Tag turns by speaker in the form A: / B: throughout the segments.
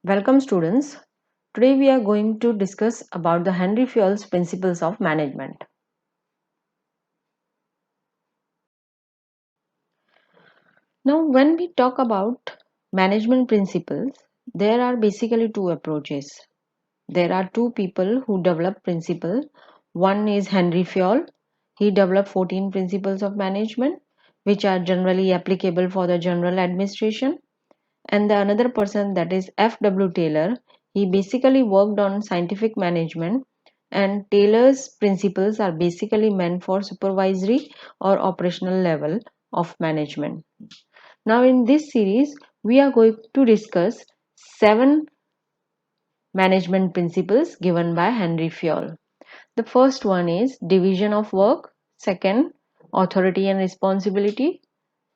A: Welcome students. Today we are going to discuss about the Henry Fayol's principles of management. Now when we talk about management principles, there are basically two approaches. There are two people who develop principle. One is Henry Fayol. He developed 14 principles of management which are generally applicable for the general administration. And the another person, that is F.W. Taylor, he basically worked on scientific management, and Taylor's principles are basically meant for supervisory or operational level of management. Now in this series we are going to discuss 7 management principles given by Henry Fayol. The first one is division of work, second authority and responsibility,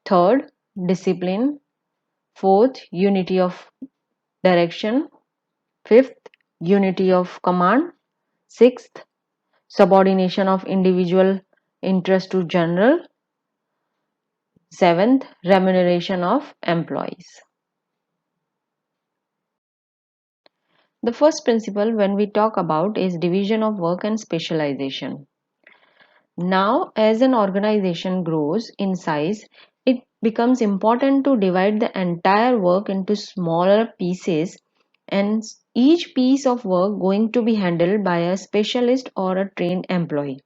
A: third discipline, fourth unity of direction, fifth, unity of command, sixth, subordination of individual interest to general, seventh, remuneration of employees. The first principle when we talk about is division of work and specialization. Now, as an organization grows in size, it becomes important to divide the entire work into smaller pieces, and each piece of work going to be handled by a specialist or a trained employee.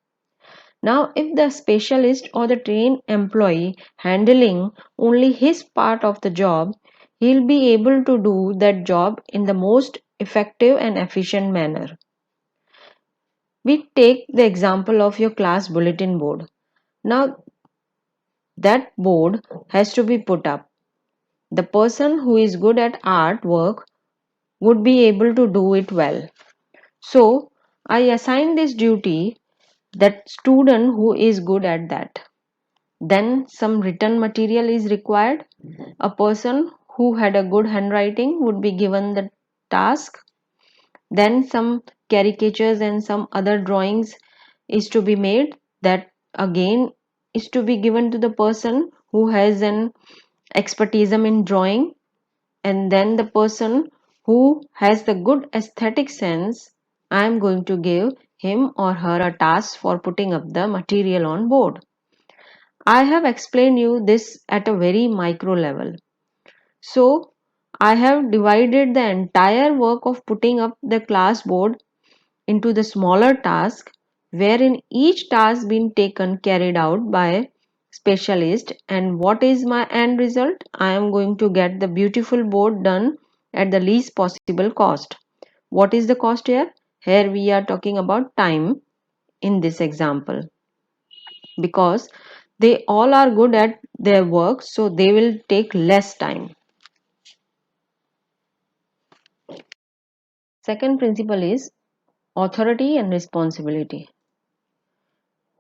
A: Now, if the specialist or the trained employee handling only his part of the job, he'll be able to do that job in the most effective and efficient manner. We take the example of your class bulletin board. Now, that board has to be put up. The person who is good at artwork would be able to do it well. So, I assign this duty that student who is good at that. Then some written material is required. A person who had a good handwriting would be given the task. Then some caricatures and some other drawings is to be made. That again is to be given to the person who has an expertise in drawing. And then the person who has the good aesthetic sense, I am going to give him or her a task for putting up the material on board. I have explained you this at a very micro level. So I have divided the entire work of putting up the class board into the smaller task, wherein each task being taken carried out by specialist, and what is my end result? I am going to get the beautiful board done at the least possible cost. What is the cost here? Here we are talking about time in this example, because they all are good at their work, so they will take less time. Second principle is authority and responsibility.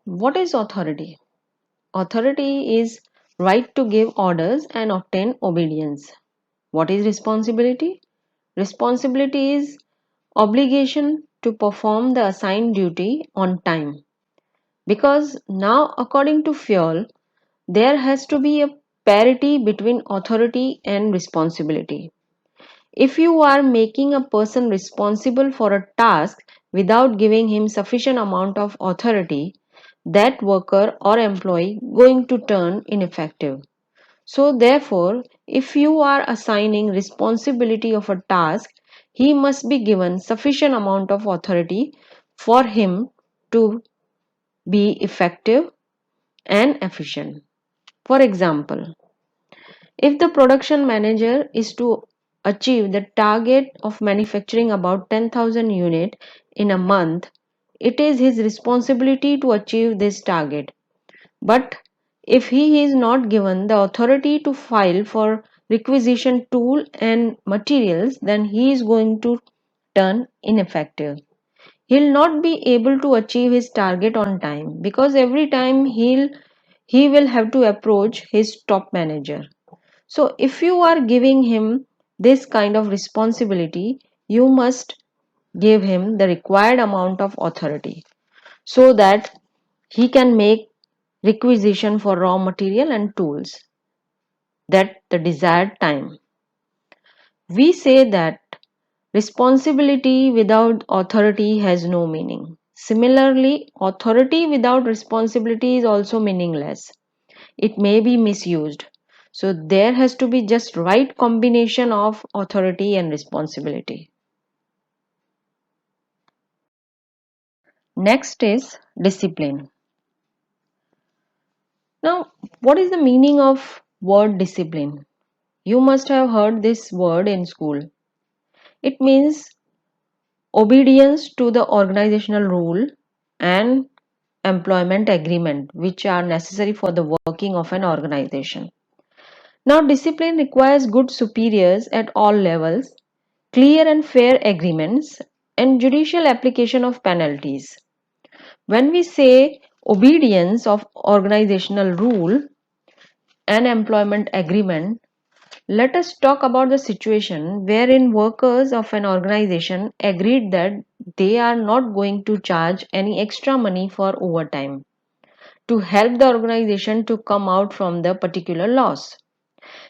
A: What is authority? Authority is right to give orders and obtain obedience. What is responsibility? Responsibility is obligation to perform the assigned duty on time. Because now, according to Fayol, there has to be a parity between authority and responsibility. If you are making a person responsible for a task without giving him sufficient amount of authority, that worker or employee going to turn ineffective. So therefore, if you are assigning responsibility of a task, he must be given sufficient amount of authority for him to be effective and efficient. For example, if the production manager is to achieve the target of manufacturing about 10,000 units in a month, it is his responsibility to achieve this target. But if he is not given the authority to file for requisition tool and materials, then he is going to turn ineffective. He'll not be able to achieve his target on time, because every time he will have to approach his top manager. So if you are giving him this kind of responsibility, you must give him the required amount of authority so that he can make requisition for raw material and tools that the desired time. We say that Responsibility without authority has no meaning. Similarly, authority without responsibility is also meaningless. It may be misused. So there has to be just right combination of authority and responsibility. Next is discipline. Now, what is the meaning of word discipline? You must have heard this word in school. It means obedience to the organizational rule and employment agreement which are necessary for the working of an organization. Now, discipline requires good superiors at all levels, clear and fair agreements, and judicial application of penalties. When we say obedience of organizational rule and employment agreement, let us talk about the situation wherein workers of an organization agreed that they are not going to charge any extra money for overtime to help the organization to come out from the particular loss.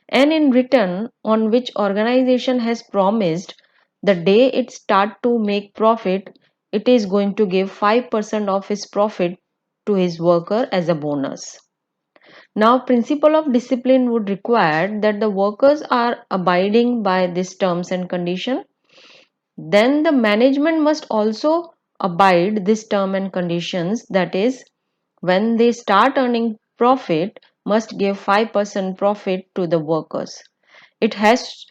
A: And in return, on which organization has promised the day it start to make profit, it is going to give 5% of his profit to his worker as a bonus. Now, principle of discipline would require that the workers are abiding by these terms and condition. Then the management must also abide this term and conditions. That is, when they start earning profit, must give 5% profit to the workers. It has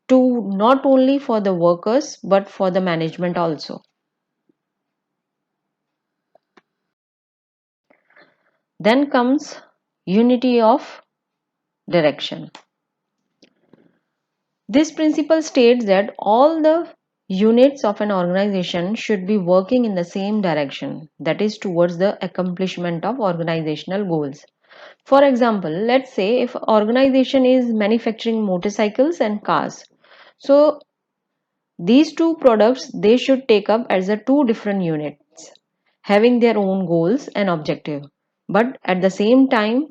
A: to not only for the workers but for the management also. Then comes unity of direction. This principle states that all the units of an organization should be working in the same direction, that is, towards the accomplishment of organizational goals. For example, let's say if organization is manufacturing motorcycles and cars, so these two products they should take up as a two different units, having their own goals and objective. But at the same time,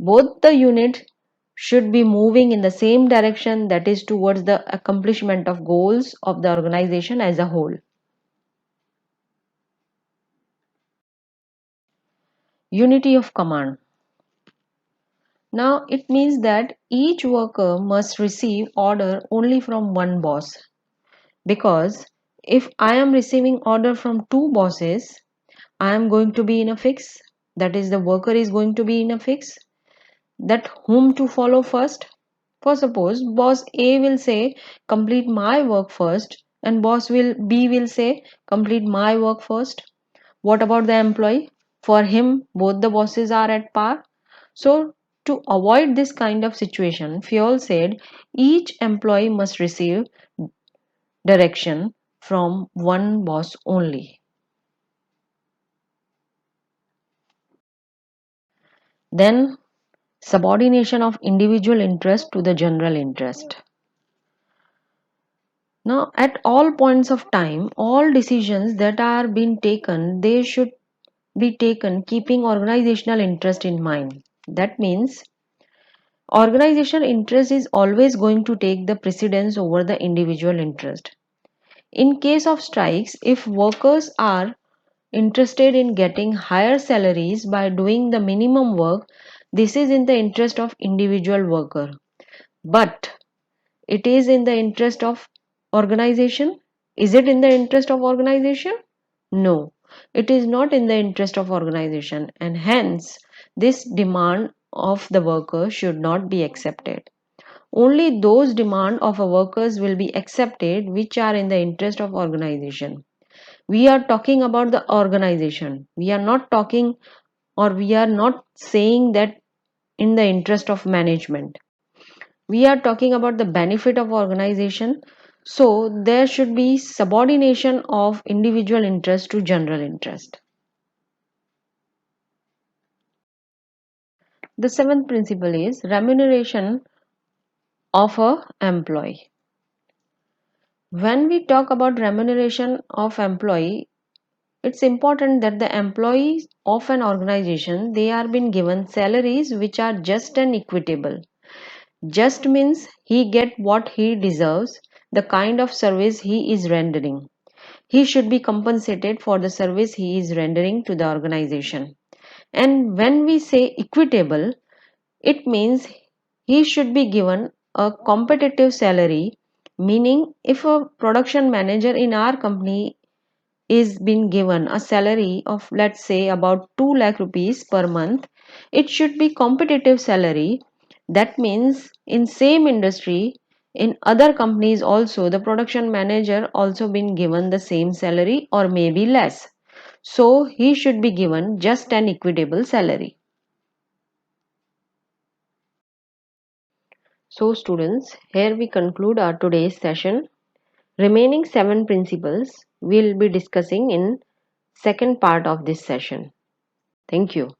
A: both the units should be moving in the same direction, that is towards the accomplishment of goals of the organization as a whole. Unity of command. Now it means that each worker must receive order only from one boss, because if I am receiving order from two bosses, I am going to be in a fix, that is the worker is going to be in a fix, that whom to follow first. For suppose boss A will say complete my work first and boss will B will say complete my work first. What about the employee? For him both the bosses are at par. So to avoid this kind of situation, Fayol said each employee must receive direction from one boss only. Then subordination of individual interest to the general interest. Now, at all points of time, all decisions that are being taken, they should be taken keeping organizational interest in mind. That means organizational interest is always going to take the precedence over the individual interest. In case of strikes, if workers are interested in getting higher salaries by doing the minimum work, this is in the interest of individual worker. But it is in the interest of organization. Is it in the interest of organization? No, it is not in the interest of organization, and hence this demand of the worker should not be accepted. Only those demand of a workers will be accepted which are in the interest of organization. We are talking about the organization. We are not talking, or we are not saying that in the interest of management. We are talking about the benefit of organization. So there should be subordination of individual interest to general interest. The seventh principle is remuneration of a employee. When we talk about remuneration of employee, it's important that the employees of an organization, they are being given salaries which are just and equitable. Just means he get what he deserves. the kind of service he is rendering. He should be compensated for the service he is rendering to the organization. And when we say equitable, it means he should be given a competitive salary, meaning if a production manager in our company is being given a salary of, let's say, about 2 lakh rupees per month, it should be competitive salary. That means in same industry, in other companies also, the production manager also been given the same salary or maybe less. So he should be given just an equitable salary. So students, here we conclude our today's session. Remaining 7 principles we'll be discussing in second part of this session. Thank you.